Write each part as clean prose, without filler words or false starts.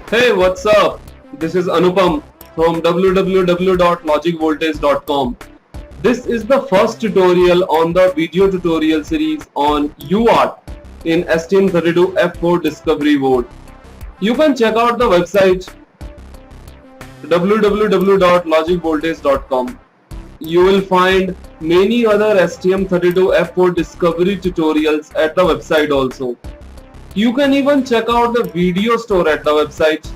Hey, what's up? This is Anupam from www.logicvoltage.com. This is the first tutorial on the video tutorial series on UART in STM32F4Discovery board. You can check out the website www.logicvoltage.com. You will find many other STM32F4Discovery tutorials at the website also. You can even check out the video store at the website.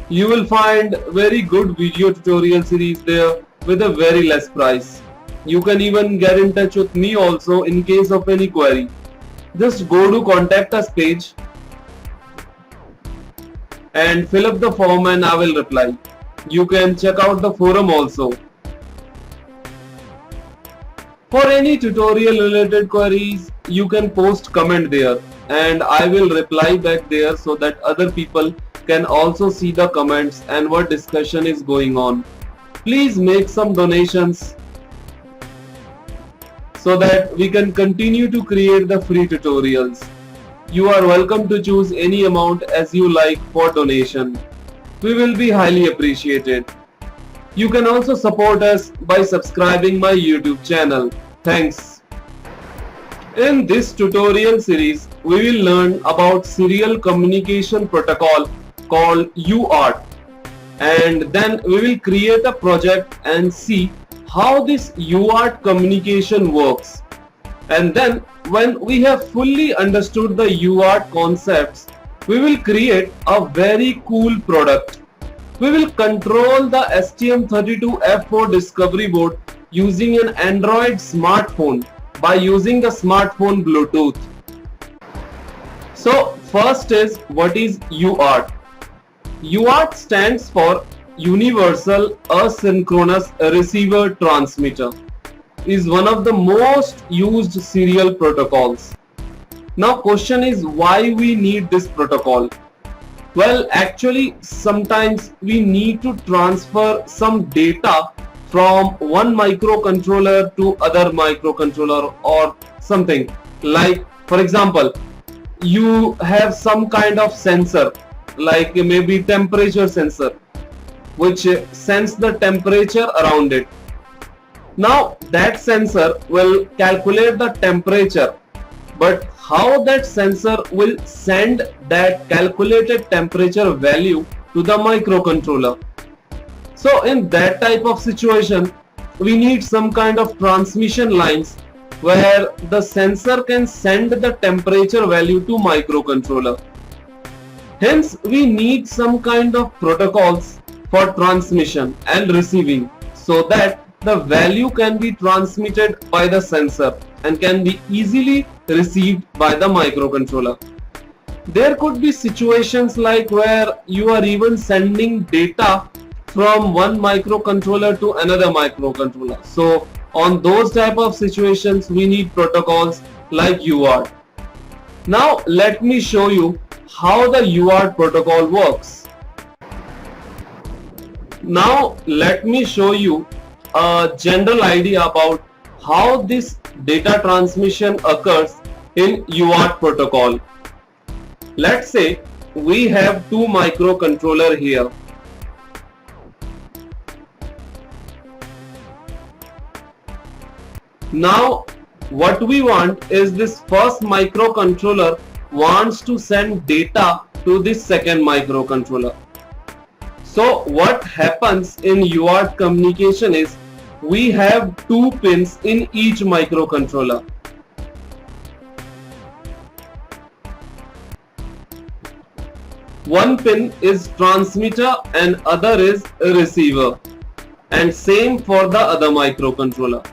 You will find very good video tutorial series there with a very less price. You can even get in touch with me also in case of any query. Just go to contact us page and fill up the form and I will reply. You can check out the forum also. For any tutorial related queries, you can post comment there and I will reply back there so that other people can also see the comments and what discussion is going on. Please make some donations so that we can continue to create the free tutorials. You are welcome to choose any amount as you like for donation. We will be highly appreciated. You can also support us by subscribing my YouTube channel. Thanks. In this tutorial series, we will learn about serial communication protocol called UART, and then we will create a project and see how this UART communication works. And then when we have fully understood the UART concepts, we will create a very cool product. We will control the STM32F4Discovery board using an Android smartphone by using the smartphone Bluetooth. So first is, what is UART? UART stands for Universal Asynchronous Receiver Transmitter. Is one of the most used serial protocols. Now question is, why we need this protocol? Well, actually sometimes we need to transfer some data from one microcontroller to other microcontroller or something. Like for example, you have some kind of sensor, like maybe temperature sensor, which sense the temperature around it. Now that sensor will calculate the temperature, but how that sensor will send that calculated temperature value to the microcontroller? So in that type of situation, we need some kind of transmission lines where the sensor can send the temperature value to microcontroller. Hence we need some kind of protocols for transmission and receiving so that the value can be transmitted by the sensor and can be easily received by the microcontroller. There could be situations like where you are even sending data from one microcontroller to another microcontroller. So on those type of situations we need protocols like UART. Now let me show you how the UART protocol works. Now let me show you a general idea about how this data transmission occurs in UART protocol. Let's say we have two microcontrollers here. Now what we want is this first microcontroller wants to send data to this second microcontroller. So what happens in UART communication is, we have two pins in each microcontroller. One pin is transmitter and other is receiver, and same for the other microcontroller.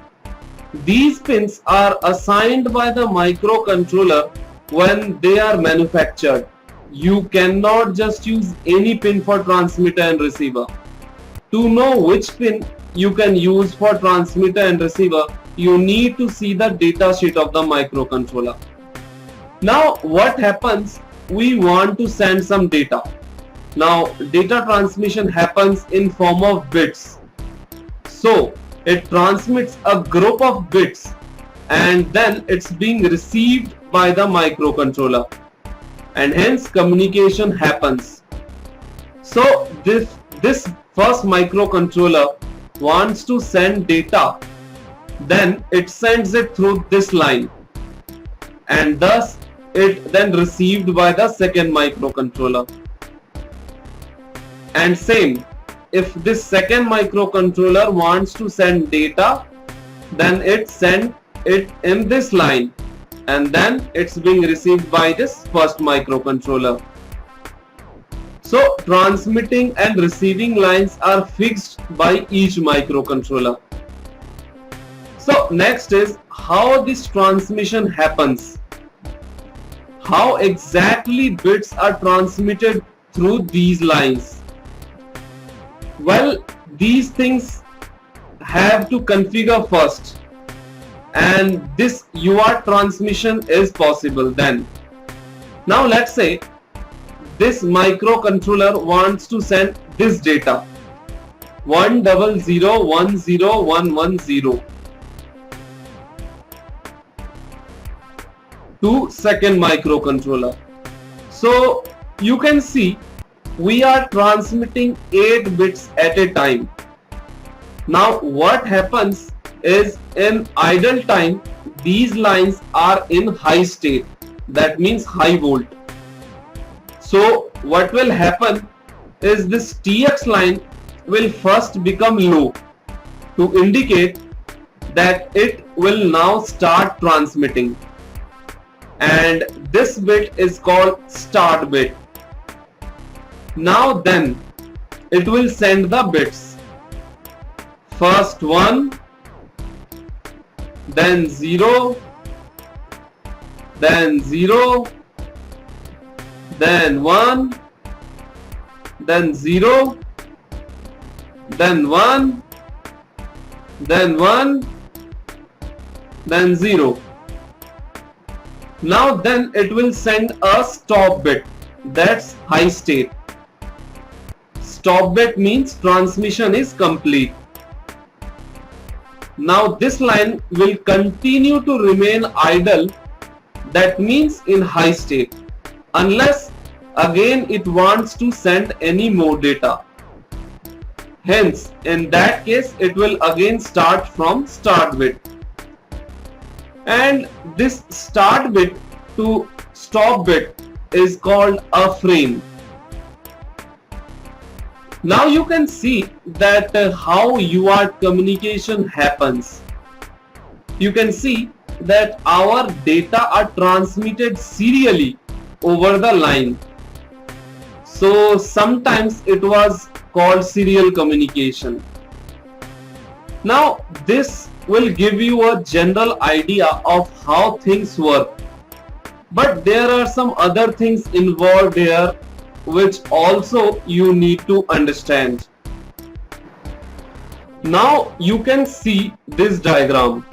These pins are assigned by the microcontroller when they are manufactured. You cannot just use any pin for transmitter and receiver. To know which pin you can use for transmitter and receiver, you need to see the data sheet of the microcontroller. Now what happens, we want to send some data. Now data transmission happens in form of bits. So it transmits a group of bits and then it's being received by the microcontroller. and hence communication happens. So this first microcontroller wants to send data, then it sends it through this line, and thus it then received by the second microcontroller. And same, if this second microcontroller wants to send data, then it send it in this line, and then it's being received by this first microcontroller. So transmitting and receiving lines are fixed by each microcontroller. So next is how this transmission happens. How exactly bits are transmitted through these lines? Well, these things have to configure first, and this UART transmission is possible then. Now let's say this microcontroller wants to send this data 100101110 to second microcontroller. So you can see we are transmitting 8 bits at a time. Now what happens is, in idle time these lines are in high state, that means high volt. So what will happen is this TX line will first become low to indicate that it will now start transmitting, and this bit is called start bit. Now then it will send the bits, first 1, then 0, then 0, then 1, then 0, then 1, then 1, then 0. Now then it will send a stop bit, that's high state. Stop bit means transmission is complete. Now this line will continue to remain idle, that means in high state, unless again it wants to send any more data. Hence in that case it will again start from start bit, and this start bit to stop bit is called a frame. Now you can see that how UART communication happens. You can see that our data are transmitted serially over the line. So sometimes it was called serial communication. Now this will give you a general idea of how things work, but there are some other things involved here which also you need to understand. Now you can see this diagram.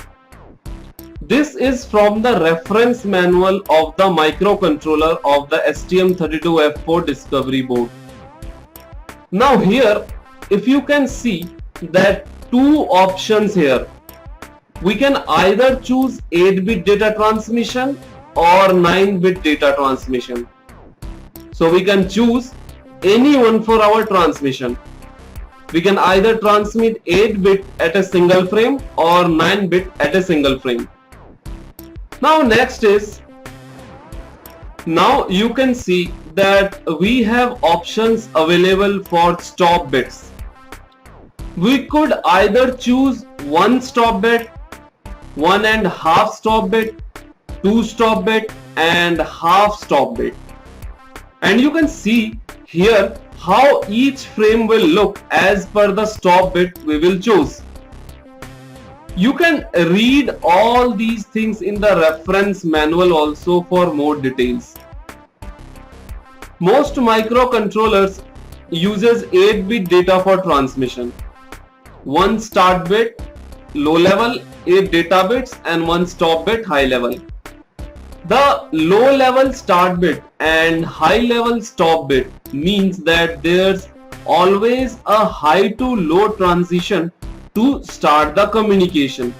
This is from the reference manual of the microcontroller of the STM32F4Discovery board. Now here, if you can see that two options here, we can either choose 8-bit data transmission or 9-bit data transmission. So we can choose any one for our transmission. We can either transmit 8-bit at a single frame or 9-bit at a single frame. Now next is, now you can see that we have options available for stop bits. We could either choose 1 stop bit, 1.5 stop bit, 2 stop bit and half stop bit. And you can see here how each frame will look as per the stop bit we will choose. You can read all these things in the reference manual also for more details. Most microcontrollers uses 8-bit data for transmission. 1 start bit low level, 8 data bits and 1 stop bit high level. The low level start bit and high level stop bit means that there's always a high to low transition to start the communication.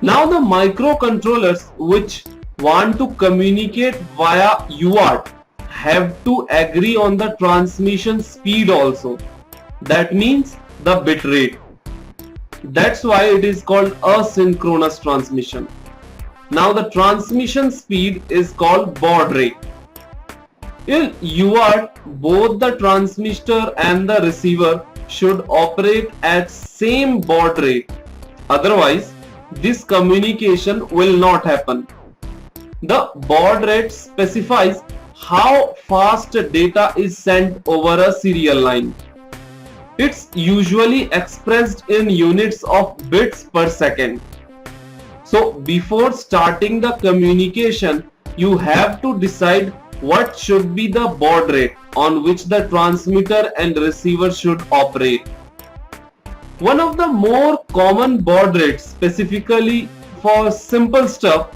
Now the microcontrollers which want to communicate via UART have to agree on the transmission speed also. That means the bit rate. That's why it is called asynchronous transmission. Now the transmission speed is called baud rate. In UART, both the transmitter and the receiver should operate at same baud rate. Otherwise, this communication will not happen. The baud rate specifies how fast data is sent over a serial line. It's usually expressed in units of bits per second. So before starting the communication, you have to decide what should be the baud rate on which the transmitter and receiver should operate. One of the more common baud rates, specifically for simple stuff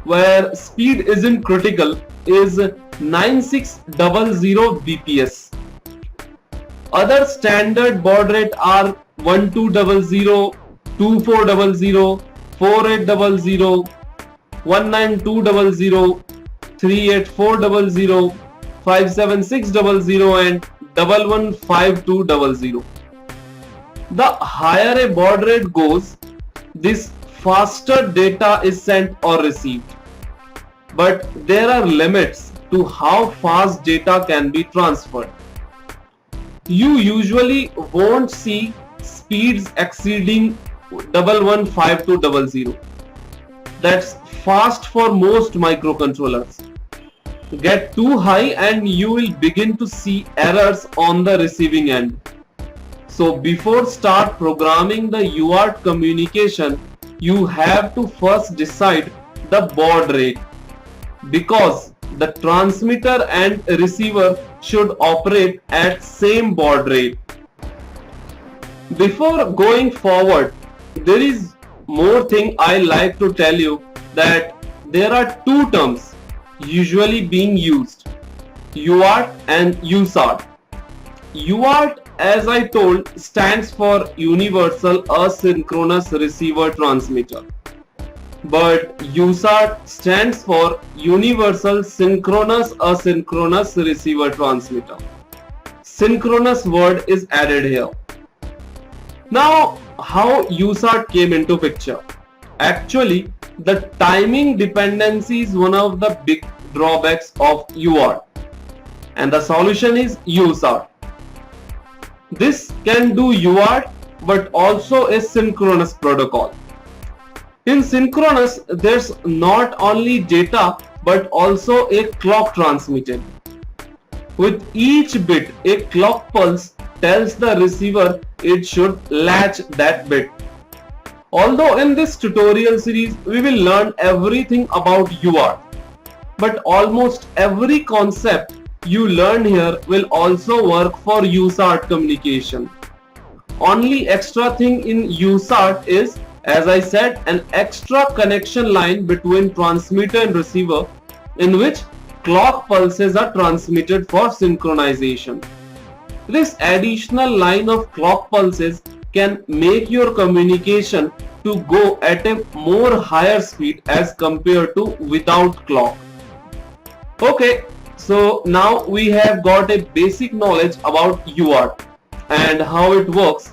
where speed isn't critical, is 9600 bps. Other standard baud rate are 1200, 2400, 4800, 19200, 38400, 57600 and 115200. The higher a baud rate goes, this faster data is sent or received. But there are limits to how fast data can be transferred. You usually won't see speeds exceeding 115200. That's fast for most microcontrollers. Get too high and you will begin to see errors on the receiving end. So before start programming the UART communication, you have to first decide the baud rate, because the transmitter and receiver should operate at same baud rate. Before going forward, there is more thing I like to tell you, that there are two terms usually being used, UART and USART. UART, as I told, stands for Universal Asynchronous Receiver Transmitter. But USART stands for Universal Synchronous Asynchronous Receiver Transmitter. Synchronous word is added here. Now, how USART came into picture? Actually, the timing dependency is one of the big drawbacks of UART, and the solution is USART. This can do UART but also a synchronous protocol. In synchronous, there's not only data but also a clock transmitted. With each bit, a clock pulse tells the receiver it should latch that bit. Although in this tutorial series we will learn everything about UART, but almost every concept you learn here will also work for USART communication. Only extra thing in USART is, as I said, an extra connection line between transmitter and receiver, in which clock pulses are transmitted for synchronization. This additional line of clock pulses can make your communication to go at a more higher speed as compared to without clock. Okay, so now we have got a basic knowledge about UART and how it works.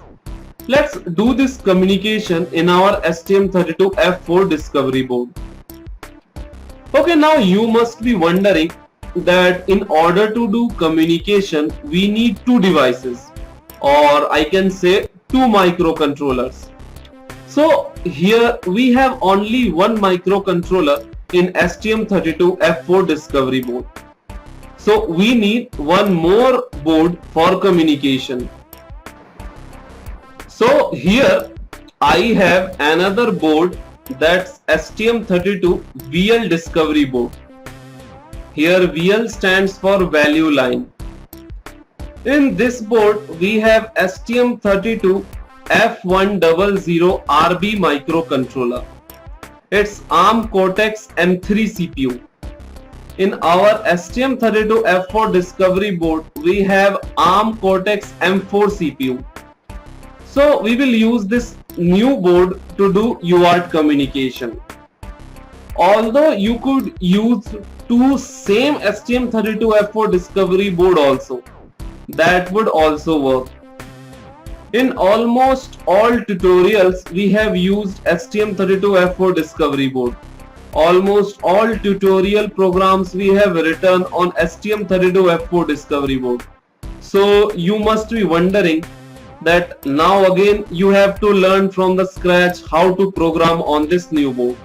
Let's do this communication in our STM32F4Discovery board. Okay, now you must be wondering that in order to do communication we need two devices, or I can say two microcontrollers. So here we have only one microcontroller in STM32F4Discovery board. So we need one more board for communication. So here I have another board, that's STM32VL Discovery board. Here VL stands for value line. In this board we have STM32F100RB microcontroller. It's ARM Cortex M3 CPU. In our STM32F4Discovery board we have ARM Cortex M4 CPU. So we will use this new board to do UART communication. Although you could use two same STM32F4 Discovery board also, that would also work. In almost all tutorials we have used STM32F4 Discovery board. Almost all tutorial programs we have written on STM32F4 Discovery board. So you must be wondering that now again you have to learn from the scratch how to program on this new board.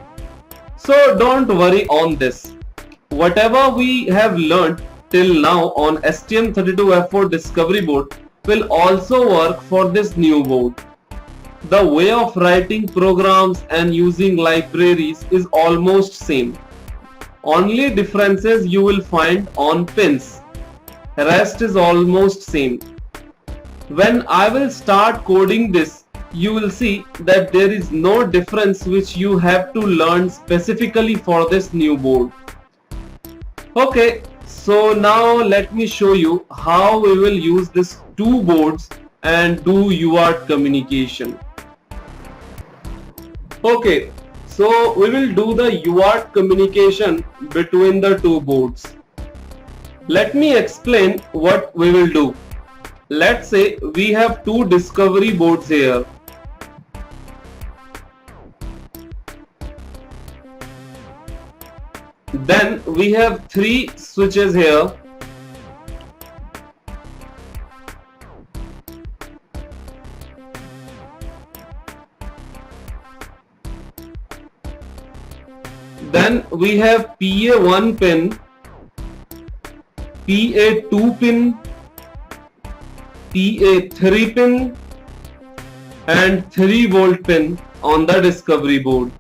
So don't worry on this. Whatever we have learned till now on STM32F4 Discovery board will also work for this new board. The way of writing programs and using libraries is almost same. Only differences you will find on pins. Rest is almost same. When I will start coding this, you will see that there is no difference which you have to learn specifically for this new board. Okay, so now let me show you how we will use these two boards and do UART communication. Okay, so we will do the UART communication between the two boards. Let me explain what we will do. Let's say we have two discovery boards here. Then we have three switches here. Then we have PA1 pin, PA2 pin, PA3 pin and 3 volt pin on the discovery board.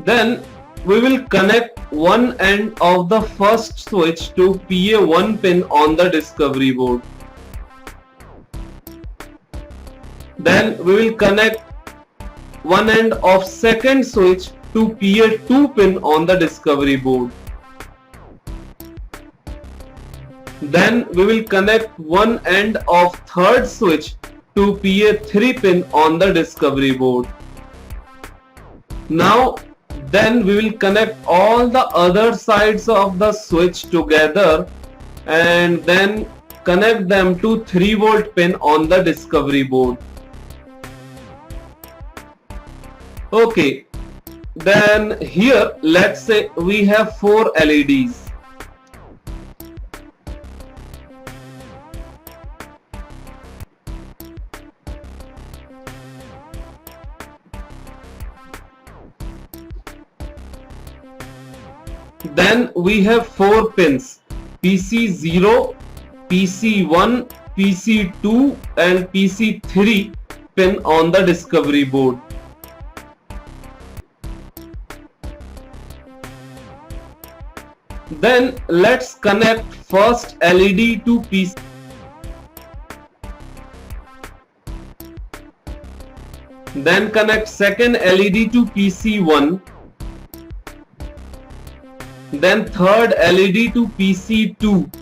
Then we will connect one end of the first switch to PA1 pin on the discovery board. Then we will connect one end of second switch to PA2 pin on the discovery board. Then we will connect one end of third switch to PA3 pin on the discovery board. Now then we will connect all the other sides of the switch together and then connect them to 3 volt pin on the discovery board. Okay, then here let's say we have 4 LEDs. Then we have 4 pins, PC0, PC1, PC2 and PC3 pin on the discovery board. Then let's connect first LED to PC. Then connect second LED to PC1. Then third LED to PC2.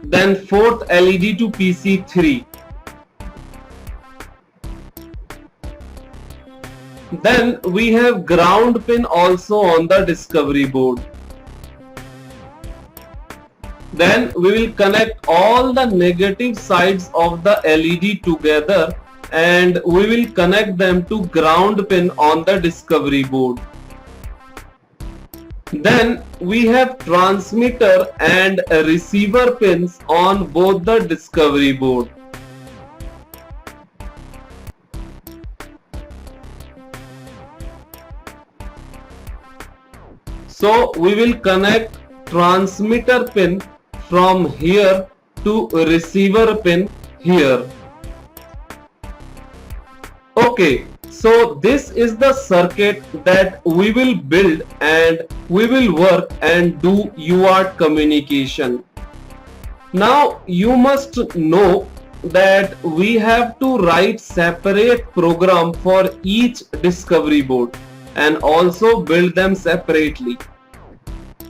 Then fourth LED to PC3. Then we have ground pin also on the discovery board. Then we will connect all the negative sides of the LED together and we will connect them to ground pin on the discovery board. Then we have transmitter and receiver pins on both the discovery board. So we will connect transmitter pin from here to receiver pin here. Okay, so this is the circuit that we will build and we will work and do UART communication. Now you must know that we have to write separate program for each discovery board and also build them separately.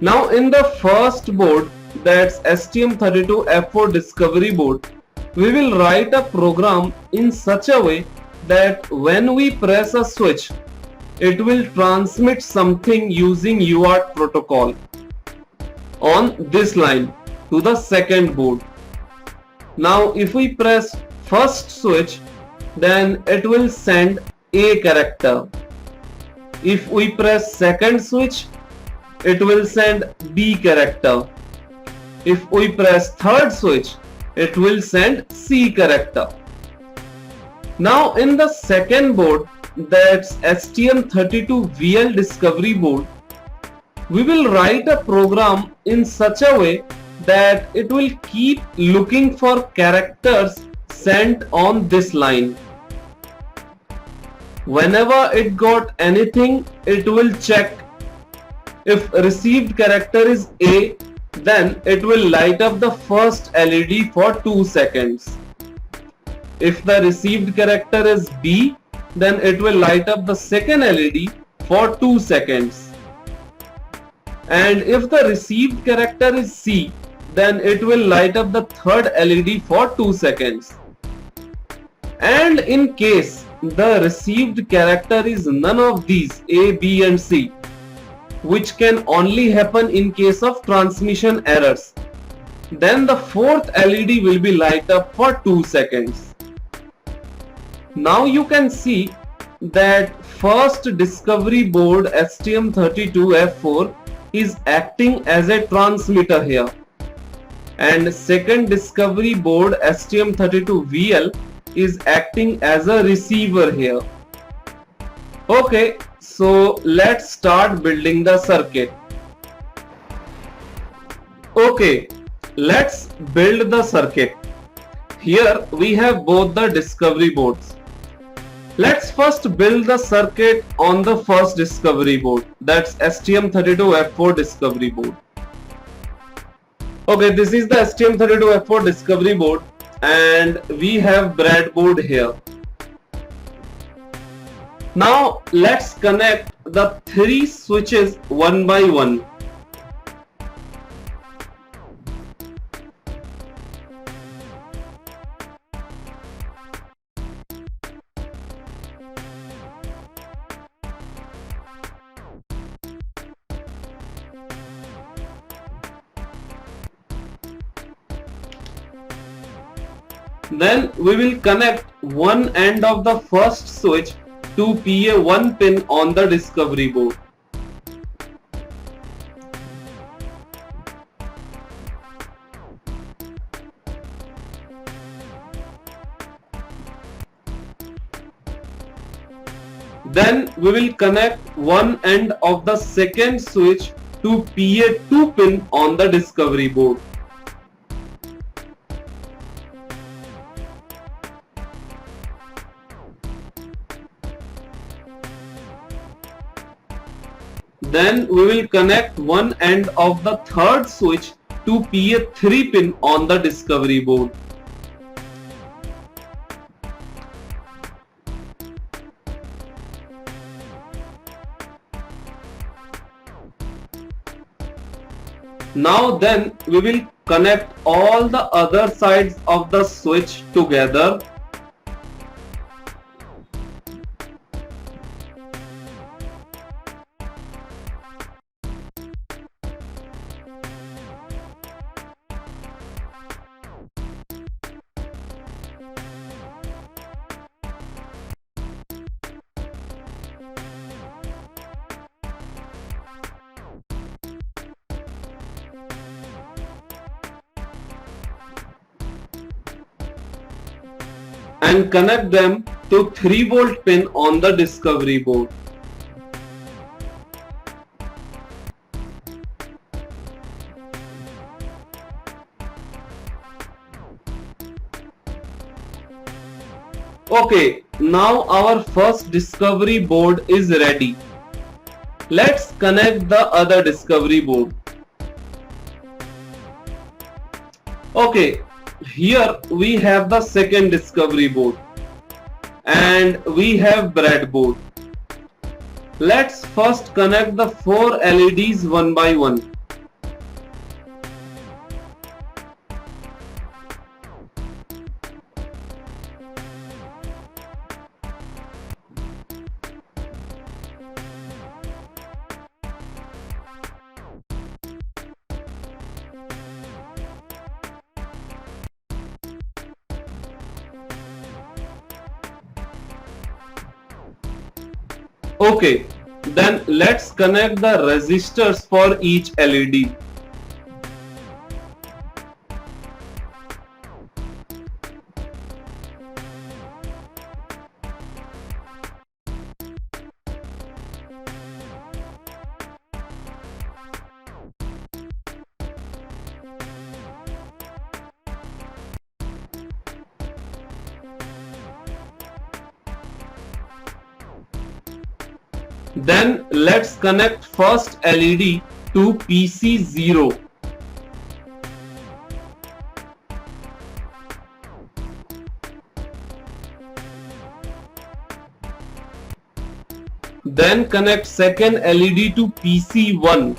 Now in the first board, that's STM32F4 Discovery board, we will write a program in such a way that when we press a switch, it will transmit something using UART protocol on this line to the second board. Now if we press first switch, then it will send A character. If we press second switch, it will send B character. If we press third switch, it will send C character. Now in the second board, that's STM32VL Discovery board, we will write a program in such a way that it will keep looking for characters sent on this line. Whenever it got anything, it will check. If received character is A, then it will light up the first LED for 2 seconds. If the received character is B, then it will light up the second LED for 2 seconds. And if the received character is C, then it will light up the third LED for 2 seconds. And in case the received character is none of these, A, B and C, which can only happen in case of transmission errors, then the fourth LED will be light up for 2 seconds. Now you can see that first discovery board STM32F4 is acting as a transmitter here, and second discovery board STM32VL is acting as a receiver here. Okay, so let's start building the circuit. Okay, let's build the circuit. Here we have both the discovery boards. Let's first build the circuit on the first discovery board, that's STM32F4 Discovery board. Okay, this is the STM32F4 Discovery board and we have breadboard here. Now let's connect the 3 switches one by one. Then we will connect one end of the first switch to PA1 pin on the discovery board. Then we will connect one end of the second switch to PA2 pin on the discovery board. Then we will connect one end of the third switch to PA3 pin on the discovery board. Now then we will connect all the other sides of the switch together. And connect them to 3-volt pin on the discovery board. Okay, now our first discovery board is ready. Let's connect the other discovery board. Okay, here we have the second discovery board and we have breadboard. Let's first connect the 4 LEDs one by one. Okay, then let's connect the resistors for each LED. Then let's connect first LED to PC0. Then connect second LED to PC1.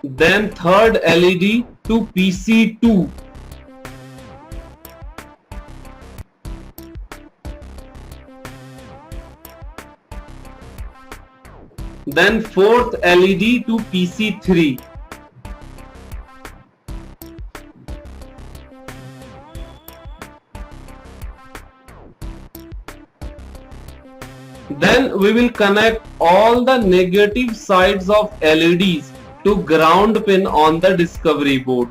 Then third LED to PC2. Then fourth LED to PC3. Then we will connect all the negative sides of LEDs to ground pin on the discovery board.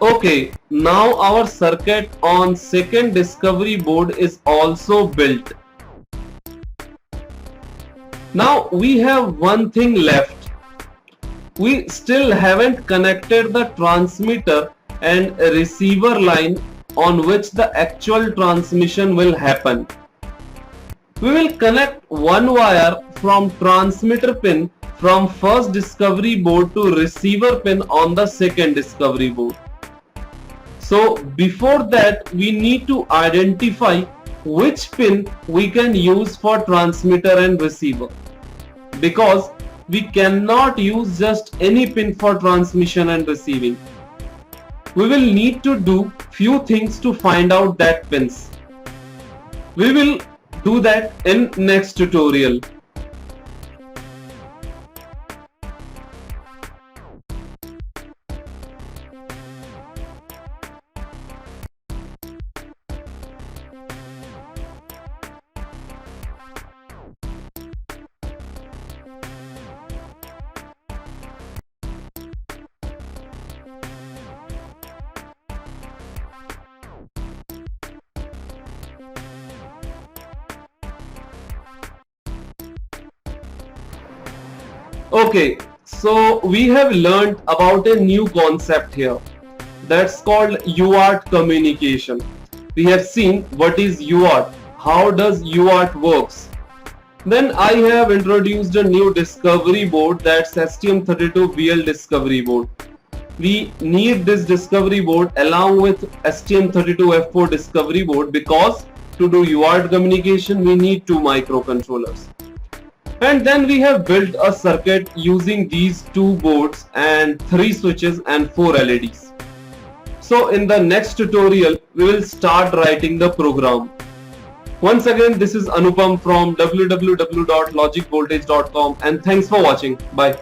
Okay, now our circuit on second discovery board is also built. Now we have one thing left. We still haven't connected the transmitter and receiver line on which the actual transmission will happen. We will connect one wire from transmitter pin from first discovery board to receiver pin on the second discovery board. So before that, we need to identify which pin we can use for transmitter and receiver, because we cannot use just any pin for transmission and receiving. We will need to do few things to find out that pins. We will do that in next tutorial. Okay, so we have learned about a new concept here, that's called UART communication. We have seen what is UART, how does UART works. Then I have introduced a new discovery board, that's STM32VL discovery board. We need this discovery board along with STM32F4 discovery board because to do UART communication we need two microcontrollers. And then we have built a circuit using these two boards and 3 switches and 4 LEDs. So in the next tutorial we will start writing the program. Once again, this is Anupam from www.logicvoltage.com and thanks for watching. Bye.